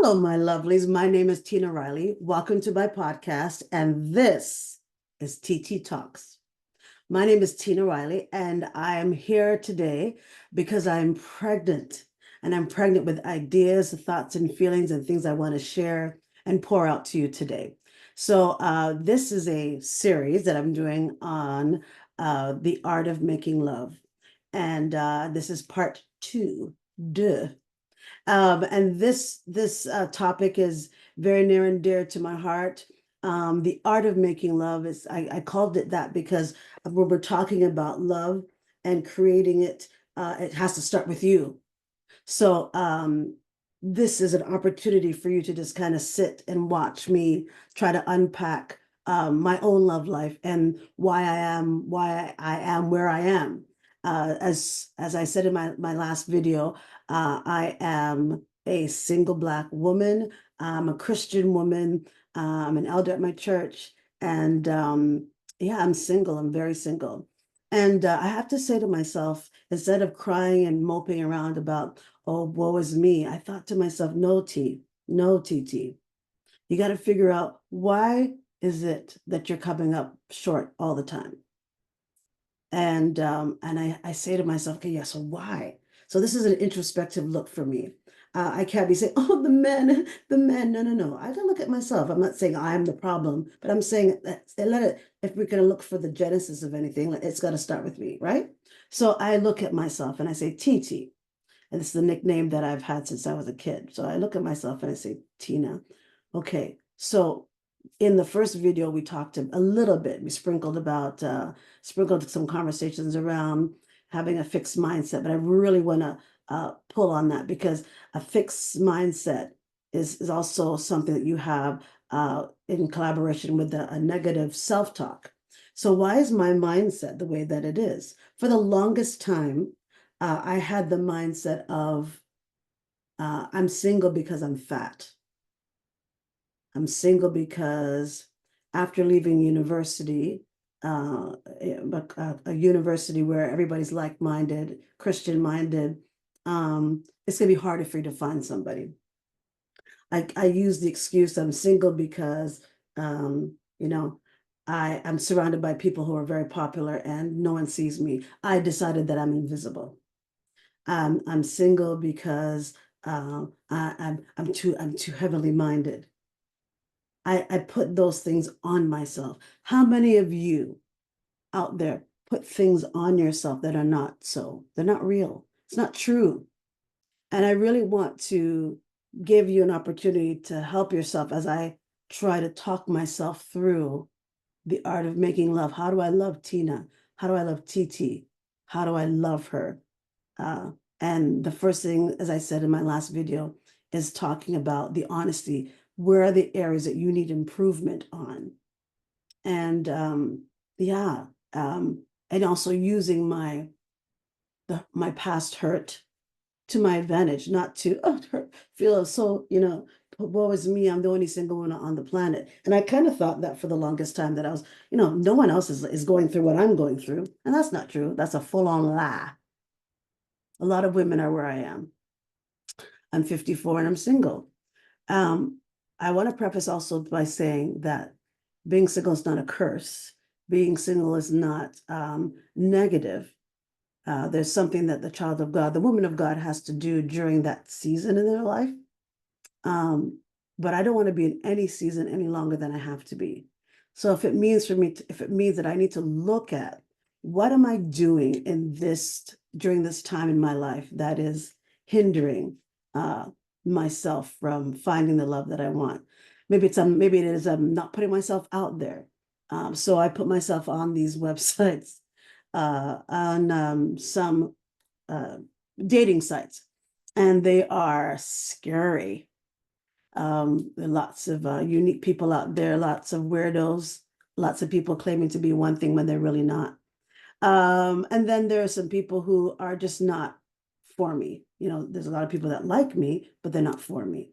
Hello, my lovelies. My name is Tina Riley. Welcome to my podcast, and this is TT Talks. My name is Tina Riley, and I am here today because I'm pregnant, and I'm pregnant with ideas, thoughts, and feelings, and things I want to share and pour out to you today. So, this is a series that I'm doing on the art of making love, and this is part two. Duh. And this topic is very near and dear to my heart. The art of making love is I called it that because when we're talking about love and creating it, it has to start with you. So this is an opportunity for you to just kind of sit and watch me try to unpack my own love life and why I am where I am. As I said in my last video, I am a single Black woman. I'm a Christian woman. I'm an elder at my church, and yeah, I'm single. I'm very single. And I have to say to myself, instead of crying and moping around about, oh, woe is me, I thought to myself, no, no, TT. You got to figure out why is it that you're coming up short all the time? And I say to myself, okay, yeah, so why? So this is an introspective look for me. I can't be saying, oh, the men. No, no, no. I gotta look at myself. I'm not saying I'm the problem, but I'm saying that if we're gonna look for the genesis of anything, it's got to start with me, right? So I look at myself and I say, TT, and it's the nickname that I've had since I was a kid. So I look at myself and I say, Tina, okay, so in the first video, we talked a little bit, we sprinkled some conversations around having a fixed mindset, but I really want to pull on that because a fixed mindset is also something that you have in collaboration with a negative self-talk. So why is my mindset the way that it is? For the longest time, I had the mindset of I'm single because I'm fat. I'm single because after leaving university, a university where everybody's like-minded, Christian-minded, it's gonna be harder for you to find somebody. I use the excuse I'm single because you know, I'm surrounded by people who are very popular and no one sees me. I decided that I'm invisible. I'm single because I'm too heavily minded. I put those things on myself. How many of you out there put things on yourself that are not so? They're not real. It's not true. And I really want to give you an opportunity to help yourself as I try to talk myself through the art of making love. How do I love Tina? How do I love TT? How do I love her? Uh, and the first thing, as I said in my last video, is talking about the honesty. Where are the areas that you need improvement on? And yeah, and also using my past hurt to my advantage, not to feel so, woe is me, I'm the only single one on the planet. And I kind of thought that for the longest time that I was, no one else is going through what I'm going through. And that's not true. That's a full-on lie. A lot of women are where I am. I'm 54 and I'm single. Um, I want to preface also by saying that being single is not a curse. Being single is not negative. There's something that the child of God, the woman of God, has to do during that season in their life. But I don't want to be in any season any longer than I have to be. So if it means if it means that I need to look at what am I doing in this during this time in my life that is hindering myself from finding the love that I want. Maybe it is not putting myself out there. So I put myself on these websites, on some uh, dating sites, and they are scary. There are lots of unique people out there, lots of weirdos, lots of people claiming to be one thing when they're really not. And then there are some people who are just not for me. There's a lot of people that like me, but they're not for me.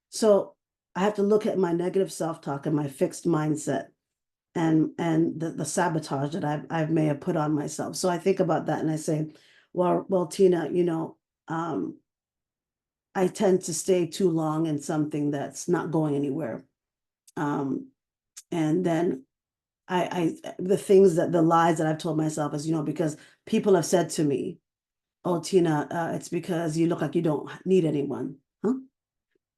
So I have to look at my negative self-talk and my fixed mindset and the sabotage that I may have put on myself. So I think about that and I say, well, Tina, um, I tend to stay too long in something that's not going anywhere. And then the things that the lies that I've told myself is, because people have said to me, "Oh, Tina, it's because you look like you don't need anyone." Huh?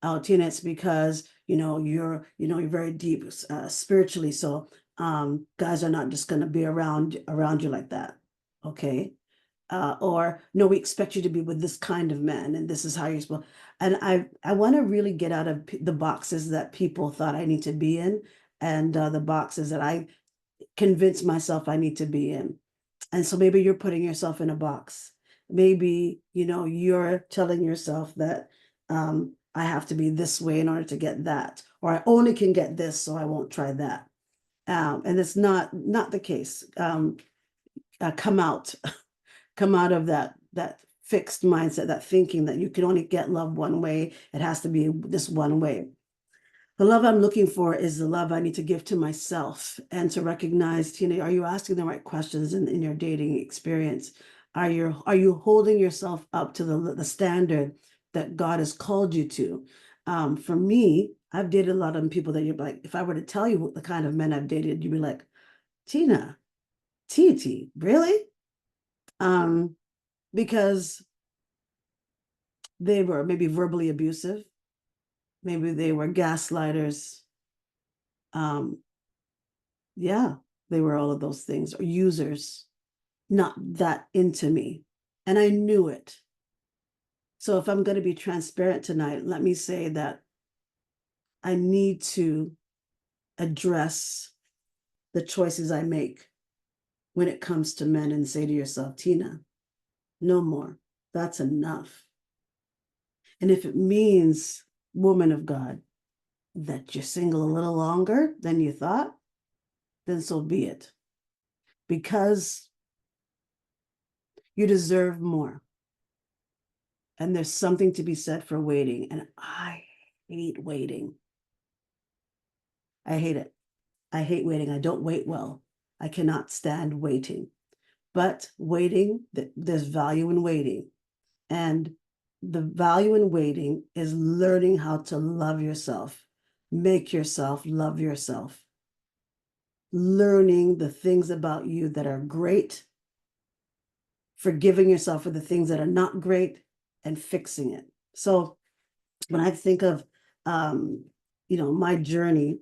Oh, Tina, it's because, you're very deep spiritually. So guys are not just gonna be around you like that. Okay. Or no, we expect you to be with this kind of man, and this is how you're supposed. And I want to really get out of the boxes that people thought I need to be in, and the boxes that I convince myself I need to be in. And so maybe you're putting yourself in a box. Maybe, you're telling yourself that I have to be this way in order to get that, or I only can get this, so I won't try that. And it's not the case. Come out, come out of that fixed mindset, that thinking that you can only get love one way. It has to be this one way. The love I'm looking for is the love I need to give to myself, and to recognize, are you asking the right questions in your dating experience? Are you holding yourself up to the standard that God has called you to? For me, I've dated a lot of people that you're like, if I were to tell you what the kind of men I've dated, you'd be like, Tina, TT, really? Um, because they were maybe verbally abusive, maybe they were gaslighters. Um, Yeah, they were all of those things, or users, not that into me. And I knew it. So if I'm going to be transparent tonight, let me say that I need to address the choices I make when it comes to men, and say to yourself, Tina, no more. That's enough. And if it means, woman of God, that you're single a little longer than you thought, then so be it. Because you deserve more. And there's something to be said for waiting. And I hate waiting. I hate it. I hate waiting. I don't wait well. I cannot stand waiting. But waiting, there's value in waiting. And the value in waiting is learning how to love yourself, make yourself love yourself, learning the things about you that are great, forgiving yourself for the things that are not great, and fixing it. So when I think of my journey,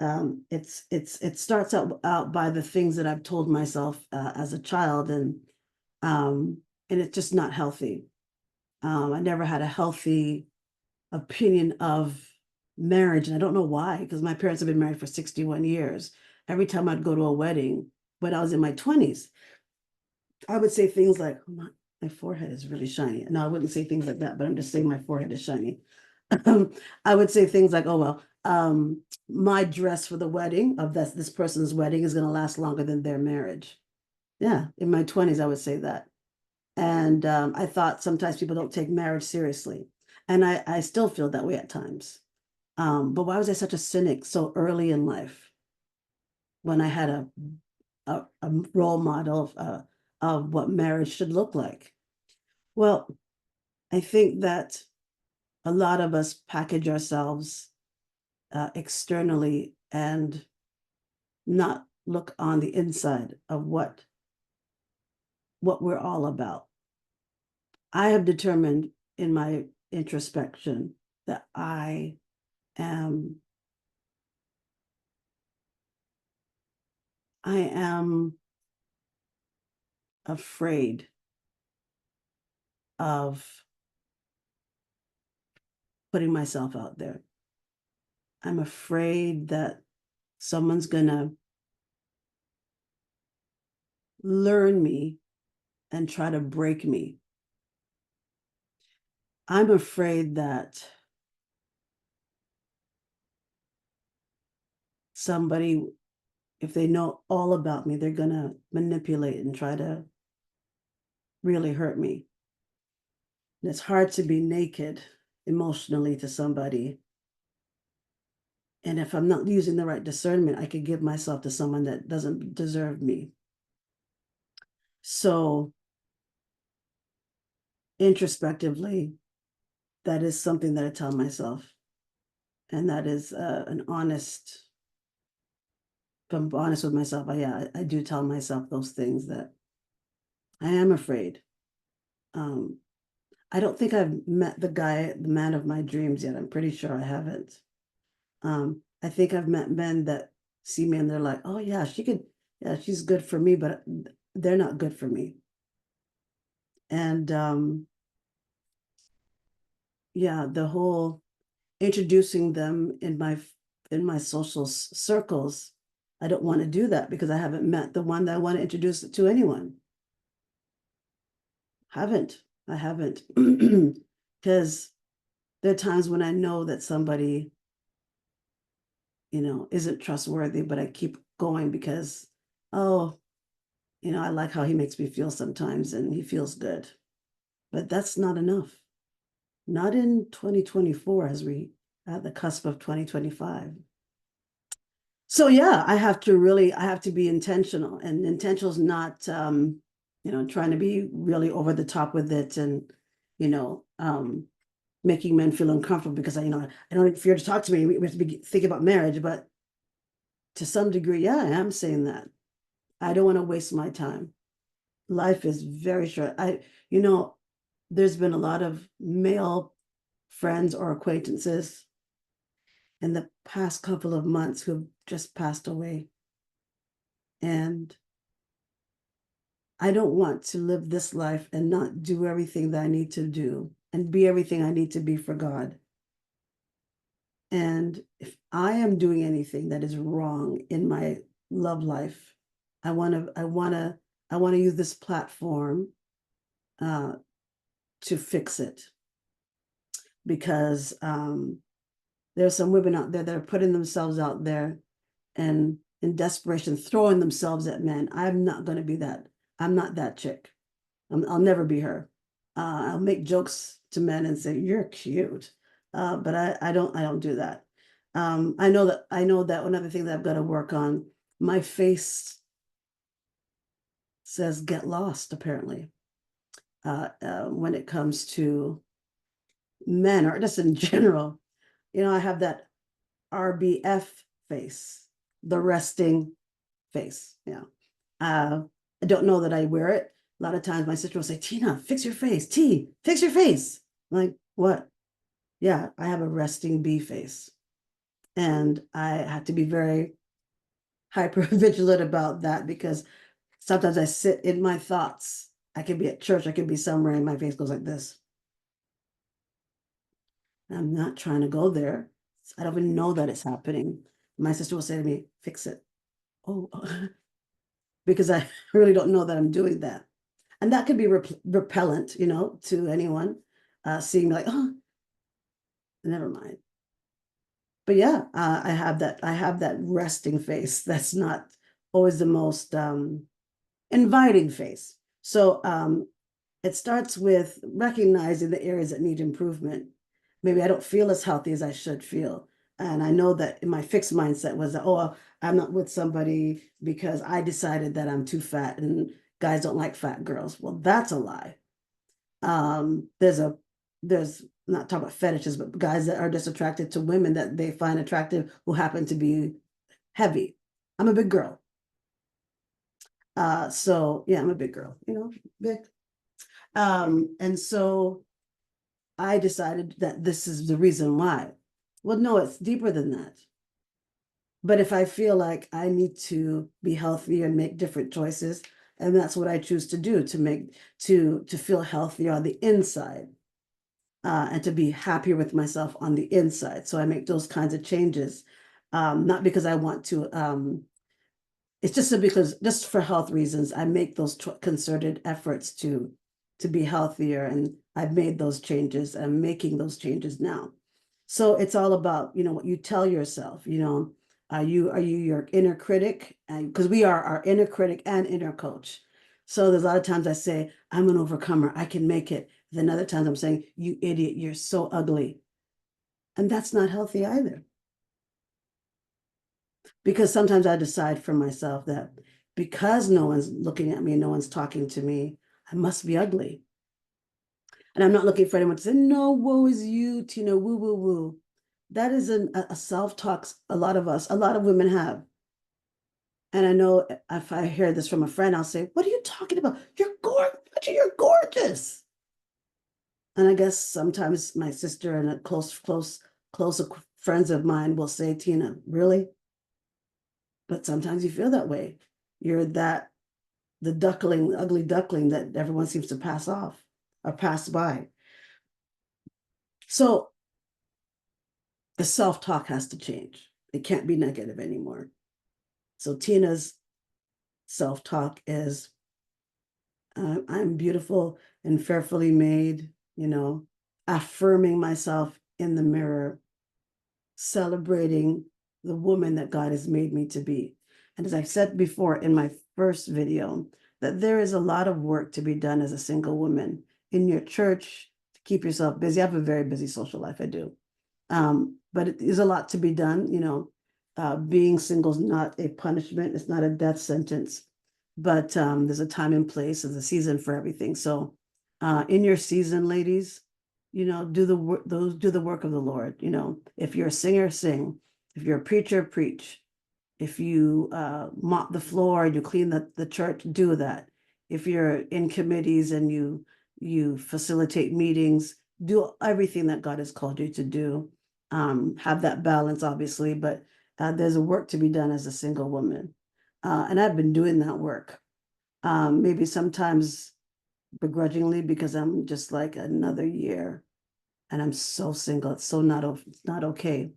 it starts out by the things that I've told myself as a child, um, and it's just not healthy. I never had a healthy opinion of marriage, and I don't know why, because my parents have been married for 61 years. Every time I'd go to a wedding when I was in my 20s, I would say things like, oh, my forehead is really shiny. No, I wouldn't say things like that, but I'm just saying my forehead is shiny. I would say things like, oh, well, my dress for the wedding of this person's wedding is going to last longer than their marriage. Yeah, in my 20s, I would say that. And I thought sometimes people don't take marriage seriously. And I still feel that way at times. But why was I such a cynic so early in life when I had a role model of what marriage should look like? Well, I think that a lot of us package ourselves externally and not look on the inside of what we're all about. I have determined in my introspection that am I am afraid of putting myself out there. I'm afraid that someone's gonna learn me and try to break me. I'm afraid that somebody, if they know all about me, they're gonna manipulate and try to really hurt me. And it's hard to be naked emotionally to somebody. And if I'm not using the right discernment, I could give myself to someone that doesn't deserve me. So introspectively, that is something that I tell myself. And that is an honest, if I'm honest with myself, I do tell myself those things that I am afraid. Um, I don't think I've met the man of my dreams yet. I'm pretty sure I haven't. I think I've met men that see me and they're like, oh yeah, yeah, she's good for me, but they're not good for me. And yeah, the whole introducing them in my social circles, I don't want to do that because I haven't met the one that I want to introduce it to anyone. I haven't. Because there are times when I know that somebody, isn't trustworthy, but I keep going because, oh, I like how he makes me feel sometimes and he feels good. But that's not enough. Not in 2024 as we at the cusp of 2025. So yeah, I have to be intentional, and intentional is not trying to be really over the top with it and you know um making men feel uncomfortable because I don't fear to talk to me. We have to be thinking about marriage, but to some degree, yeah, I am saying that. I don't want to waste my time. Life is very short. You know, there's been a lot of male friends or acquaintances in the past couple of months who've just passed away. And I don't want to live this life and not do everything that I need to do and be everything I need to be for God. And if I am doing anything that is wrong in my love life, I want to use this platform uh, to fix it because there's some women out there that are putting themselves out there and in desperation throwing themselves at men. I'm not going to be that. I'm not that chick. I'll never be her. I'll make jokes to men and say you're cute, but I don't do that. I know that one other thing that I've got to work on. My face says get lost apparently when it comes to men or just in general. I have that RBF face, the resting face. Yeah. I don't know that I wear it. A lot of times my sister will say, Tina, fix your face. T, fix your face. I'm like, what? Yeah, I have a resting bee face. And I have to be very hyper vigilant about that because sometimes I sit in my thoughts. I could be at church, I could be somewhere, and my face goes like this. I'm not trying to go there. I don't even know that it's happening. My sister will say to me, fix it. Oh, because I really don't know that I'm doing that. And that could be repellent, to anyone seeing me like, oh, never mind. But yeah, I have that resting face. That's not always the most inviting face. So it starts with recognizing the areas that need improvement. Maybe I don't feel as healthy as I should feel. And I know that in my fixed mindset was that, oh, I'm not with somebody because I decided that I'm too fat and guys don't like fat girls. Well, that's a lie. There's not talking about fetishes, but guys that are just attracted to women that they find attractive who happen to be heavy. I'm a big girl. So yeah, I'm a big girl, big. And so I decided that this is the reason why. Well, no, it's deeper than that. But if I feel like I need to be healthy and make different choices, and that's what I choose to do to feel healthier on the inside, and to be happier with myself on the inside. So I make those kinds of changes, not because I want to. It's because just for health reasons, I make those concerted efforts to be healthier, and I've made those changes. I'm making those changes now. So it's all about what you tell yourself. Are you your inner critic? Because we are our inner critic and inner coach. So there's a lot of times I say I'm an overcomer. I can make it. Then other times I'm saying you idiot. You're so ugly, and that's not healthy either. Because sometimes I decide for myself that because no one's looking at me, no one's talking to me, I must be ugly. And I'm not looking for anyone to say, no, woe is you, Tina, woo, woo, woo. That is a self-talk a lot of women have. And I know if I hear this from a friend, I'll say, what are you talking about? You're gorgeous. You're gorgeous. And I guess sometimes my sister and a close friends of mine will say, Tina, really? But sometimes you feel that way. You're the duckling, ugly duckling that everyone seems to pass off or pass by. So the self-talk has to change. It can't be negative anymore. So Tina's self-talk is, I'm beautiful and fearfully made, affirming myself in the mirror, celebrating the woman that God has made me to be. And as I said before in my first video, that there is a lot of work to be done as a single woman in your church to keep yourself busy. I have a very busy social life, I do. But it is a lot to be done, being single is not a punishment, it's not a death sentence, but there's a time and place, there's a season for everything. So in your season, ladies, do the work, do the work of the Lord. If you're a singer, sing. If you're a preacher, preach. If you mop the floor, you clean the church, do that. If you're in committees and you facilitate meetings, do everything that God has called you to do. Have that balance, obviously, but there's a work to be done as a single woman. And I've been doing that work. Maybe sometimes begrudgingly because I'm just like another year and I'm so single. It's it's not okay.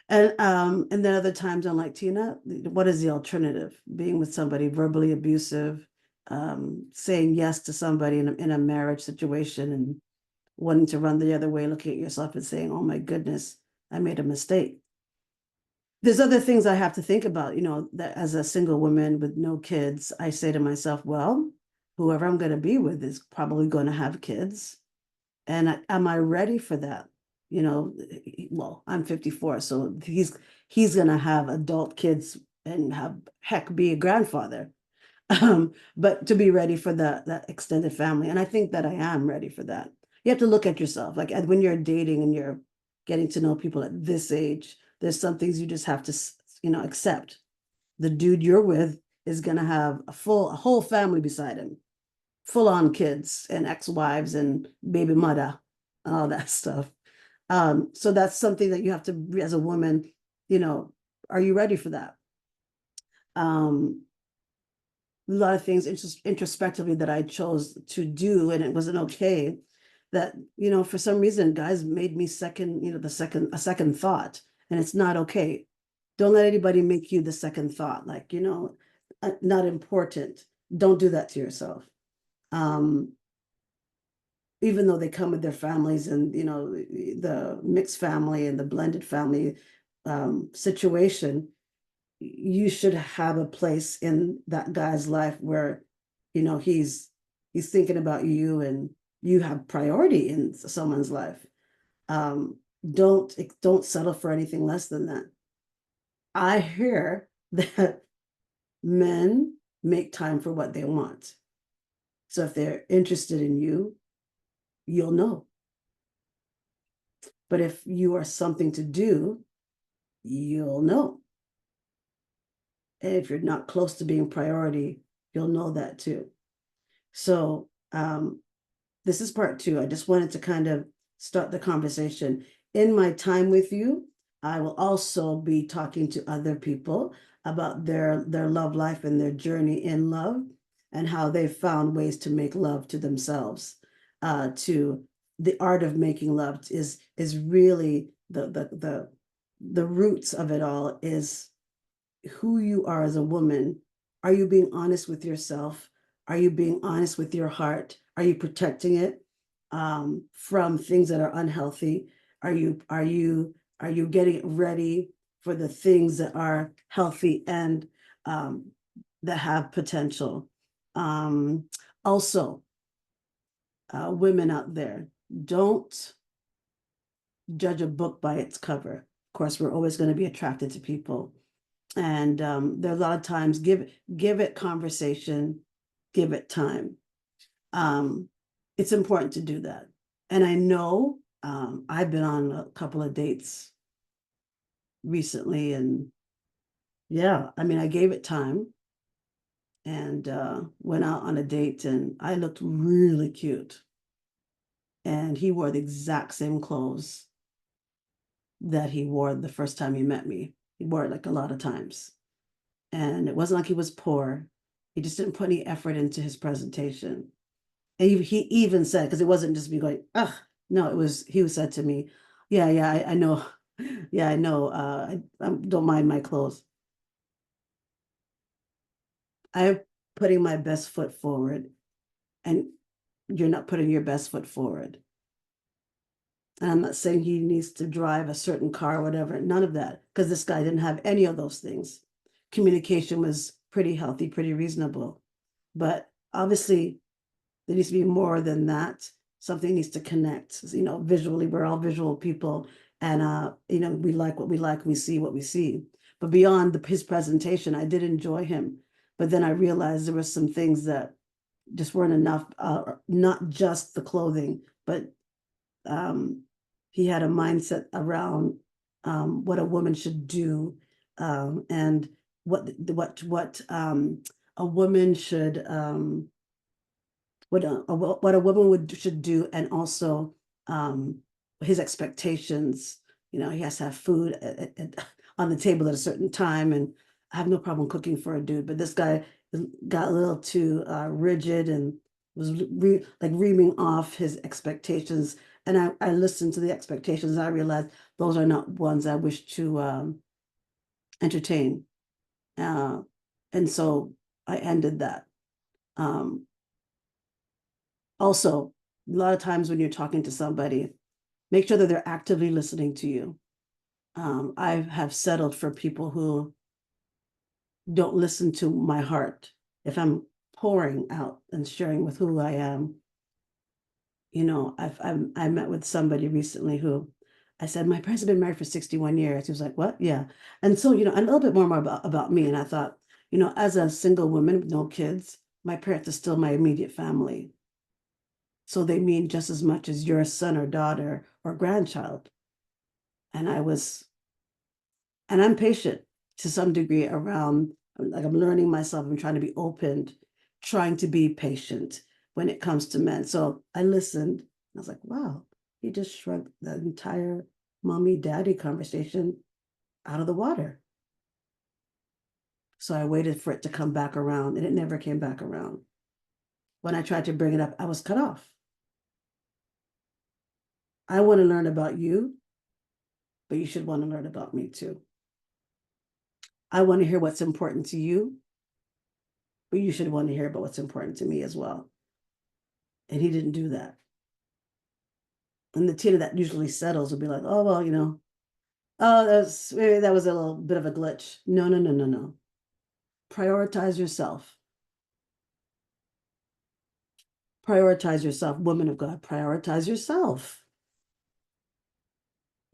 And then other times I'm like, Tina, what is the alternative? Being with somebody verbally abusive, saying yes to somebody in a marriage situation and wanting to run the other way, looking at yourself and saying, oh my goodness, I made a mistake. There's other things I have to think about, that as a single woman with no kids, I say to myself, well, whoever I'm going to be with is probably going to have kids. And am I ready for that? Well, I'm 54, so he's gonna have adult kids and be a grandfather. But to be ready for that extended family, and I think that I am ready for that. You have to look at yourself, like when you're dating and you're getting to know people at this age. There's some things you just have to, accept. The dude you're with is gonna have a whole family beside him, full on kids and ex-wives and baby mother and all that stuff. So that's something that you have to, as a woman, are you ready for that? A lot of things introspectively that I chose to do, and it wasn't okay. That, for some reason, guys made me second, a second thought, and it's not okay. Don't let anybody make you the second thought, like, not important. Don't do that to yourself. Even though they come with their families and, the mixed family and the blended family situation, you should have a place in that guy's life where, he's thinking about you and you have priority in someone's life. Don't settle for anything less than that. I hear that men make time for what they want. So if they're interested in you, you'll know. But if you are something to do, you'll know. And if you're not close to being priority, you'll know that too. So this is part two. I just wanted to kind of start the conversation. In my time with you, I will also be talking to other people about their love life and their journey in love and how they've found ways to make love to themselves. To the art of making love is really the roots of it all is who you are as a woman. Are you being honest with yourself? Are you being honest with your heart? Are you protecting it from things that are unhealthy? Are you getting it ready for the things that are healthy and that have potential? Also, women out there, don't judge a book by its cover. Of course, we're always going to be attracted to people. And there are a lot of times, give it conversation, give it time. it's important to do that. And I know I've been on a couple of dates recently, and yeah, I mean, I gave it time and went out on a date, and I looked really cute. And he wore the exact same clothes that he wore the first time he met me. He wore it like a lot of times. And it wasn't like he was poor. He just didn't put any effort into his presentation. And he even said, because it wasn't just me going, ugh, no, it was, he said to me, yeah, I know. Yeah, I know. I don't mind my clothes. I'm putting my best foot forward, and you're not putting your best foot forward. And I'm not saying he needs to drive a certain car or whatever, none of that, because this guy didn't have any of those things. Communication was pretty healthy, pretty reasonable. But obviously, there needs to be more than that. Something needs to connect. You know, visually, we're all visual people, and you know, we like what we like, we see what we see. But beyond his presentation, I did enjoy him. But then I realized there were some things that just weren't enough. Not just the clothing, but um, he had a mindset around what a woman should do, and what a woman should what a woman would should do, and also um, his expectations. You know, he has to have food on the table at a certain time, and I have no problem cooking for a dude, but this guy got a little too rigid and was like reaming off his expectations. And I listened to the expectations, and I realized those are not ones I wish to entertain. Uh, and so I ended that. Um, Also, a lot of times when you're talking to somebody, make sure that they're actively listening to you. I have settled for people who don't listen to my heart. If I'm pouring out and sharing with who I am, you know, I met with somebody recently who I said, my parents have been married for 61 years. He was like, what? Yeah. And so, you know, a little bit more about me. And I thought, you know, as a single woman with no kids, my parents are still my immediate family. So they mean just as much as your son or daughter or grandchild. And I'm patient to some degree around, like I'm learning myself, I'm trying to be open, trying to be patient when it comes to men. So I listened. I was like, wow, he just shrugged the entire mommy daddy conversation out of the water. So I waited for it to come back around, and it never came back around. When I tried to bring it up, I was cut off. I want to learn about you, but you should want to learn about me too. I want to hear what's important to you, but you should want to hear about what's important to me as well. And he didn't do that. And the Tina that usually settles would be like, oh, well, you know, oh, that was a little bit of a glitch. No, no, no, no, no. Prioritize yourself. Prioritize yourself, woman of God. Prioritize yourself.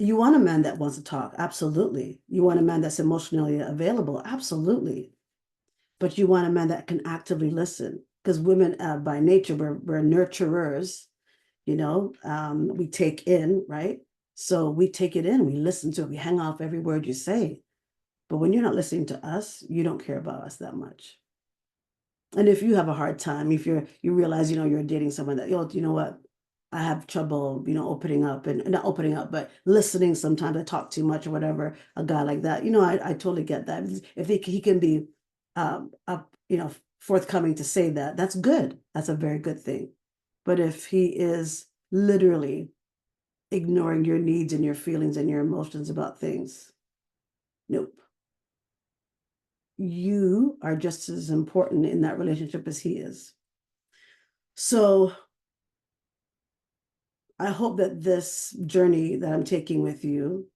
You want a man that wants to talk, absolutely. You want a man that's emotionally available, absolutely. But you want a man that can actively listen, because women, by nature, we're nurturers. You know, we take in, right? So we take it in, we listen to it, we hang off every word you say. But when you're not listening to us, you don't care about us that much. And if you have a hard time, if you realize, you know, you're dating someone that, you know what, I have trouble, you know, opening up, and not opening up, but listening. Sometimes I talk too much or whatever, a guy like that, you know, I totally get that. If he can be up, you know, forthcoming to say that, that's good. That's a very good thing. But if he is literally ignoring your needs and your feelings and your emotions about things, nope. You are just as important in that relationship as he is. So I hope that this journey that I'm taking with you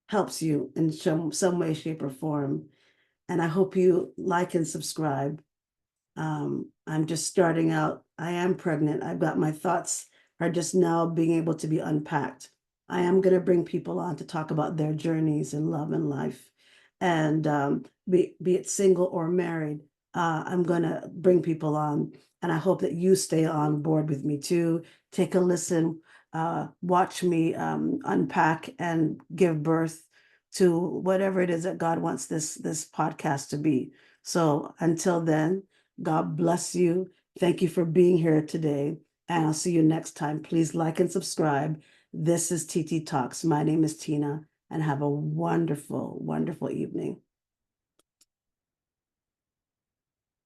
helps you in some way, shape, or form. And I hope you like and subscribe. I'm just starting out. I am pregnant. I've got my thoughts are just now being able to be unpacked. I am going to bring people on to talk about their journeys in love and life. And be it single or married, I'm going to bring people on. And I hope that you stay on board with me too, take a listen, watch me unpack and give birth to whatever it is that God wants this podcast to be. So until then, God bless you. Thank you for being here today, and I'll see you next time. Please like and subscribe. This is TT Talks. My name is Tina, and have a wonderful, wonderful evening.